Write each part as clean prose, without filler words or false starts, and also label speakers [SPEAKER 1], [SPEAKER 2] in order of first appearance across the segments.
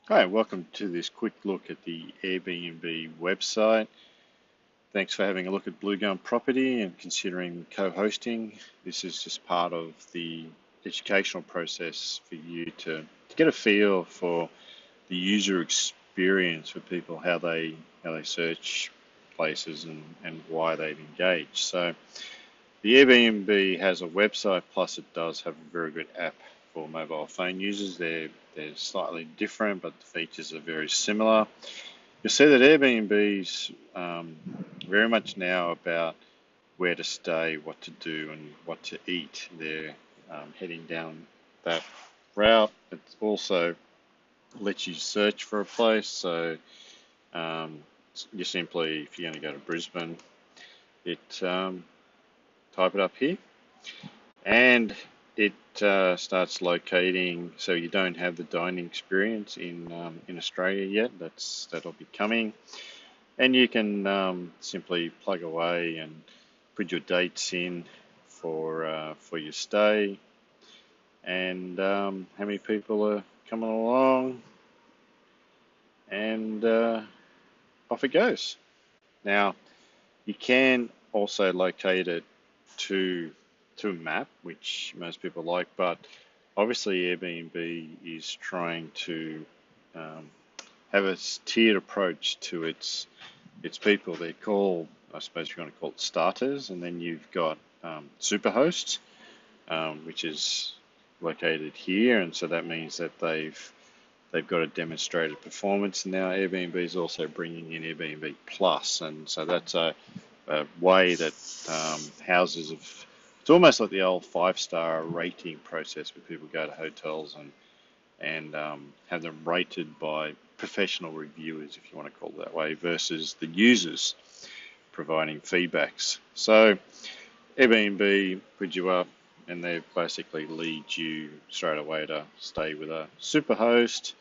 [SPEAKER 1] Hi, welcome to this quick look at the Airbnb website. Thanks for having a look at Bluegum Property and considering co-hosting. This is just part of the educational process for you to get a feel for the user experience for people, how they search places and why they've engaged. So the Airbnb has a website, plus it does have a very good app for mobile phone users. They're slightly different, but the features are very similar. You'll see that Airbnb's very much now about where to stay, what to do, and what to eat. They're heading down that route. It also lets you search for a place. So you simply, if you're going to go to Brisbane, it type it up here, and it starts locating. So you don't have the dining experience in Australia yet. That'll be coming, and you can simply plug away and put your dates in for your stay, and how many people are coming along, and off it goes. Now you can also locate it to a map, which most people like, but obviously Airbnb is trying to um, have a tiered approach to its people. They're called, I suppose you want to call it starters, and then you've got superhosts, which is located here, and so that means that they've got a demonstrated performance. Now Airbnb is also bringing in Airbnb Plus, and so that's a way that houses have. It's almost like the old five-star rating process where people go to hotels and have them rated by professional reviewers, if you want to call it that way, versus the users providing feedbacks. So Airbnb puts you up, and they basically lead you straight away to stay with a superhost,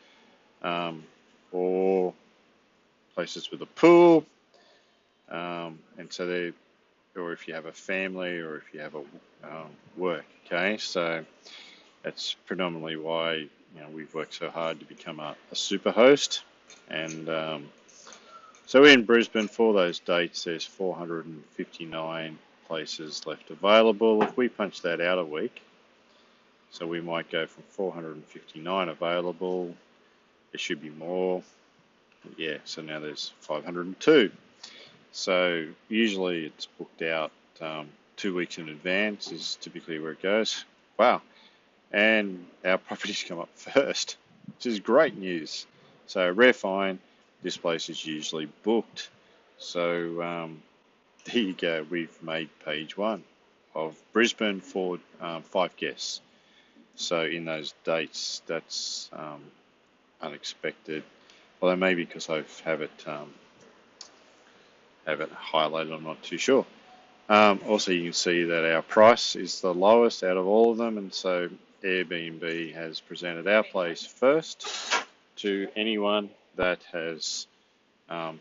[SPEAKER 1] or places with a pool, and so they, or if you have a family, or if you have a work. Okay, so that's predominantly why we've worked so hard to become a super host. And so in Brisbane, for those dates, there's 459 places left available. If we punch that out a week, so we might go from 459 available. There should be more. Yeah, so now there's 502. So usually it's booked out 2 weeks in advance is typically where it goes. Wow. And our properties come up first, which is great news. So rare find, this place is usually booked. So there you go. We've made page one of Brisbane for 5 guests. So in those dates, that's unexpected. Although maybe because I have it highlighted, I'm not too sure. Also, you can see that our price is the lowest out of all of them, and so Airbnb has presented our place first to anyone that has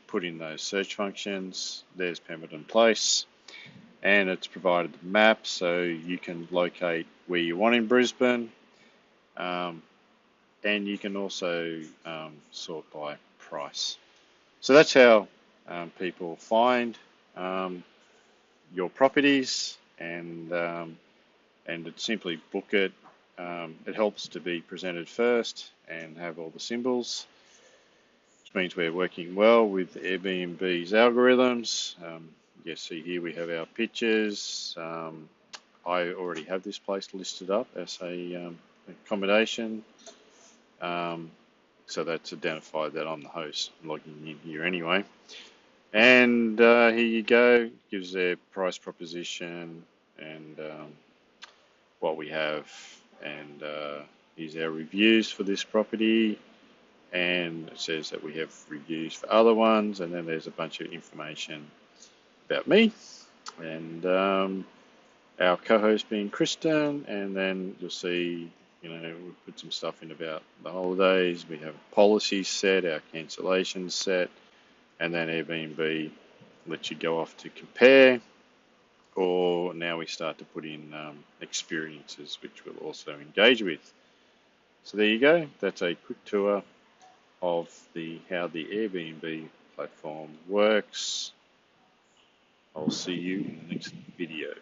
[SPEAKER 1] put in those search functions. There's Pemberton Place, and it's provided the map so you can locate where you want in Brisbane, and you can also sort by price. So that's how people find your properties, and it simply book it. It helps to be presented first and have all the symbols, which means we're working well with Airbnb's algorithms. You see here we have our pictures. I already have this place listed up as a accommodation, so that's identified that I'm the host. I'm logging in here anyway. And here you go, gives their price proposition and what we have, and here's our reviews for this property, and it says that we have reviews for other ones, and then there's a bunch of information about me and our co-host being Kristen, and then you'll see we put some stuff in about the holidays. We have policies set, our cancellations set, and then Airbnb lets you go off to compare, or now we start to put in experiences which we'll also engage with. So there you go. That's a quick tour of how the Airbnb platform works. I'll see you in the next video.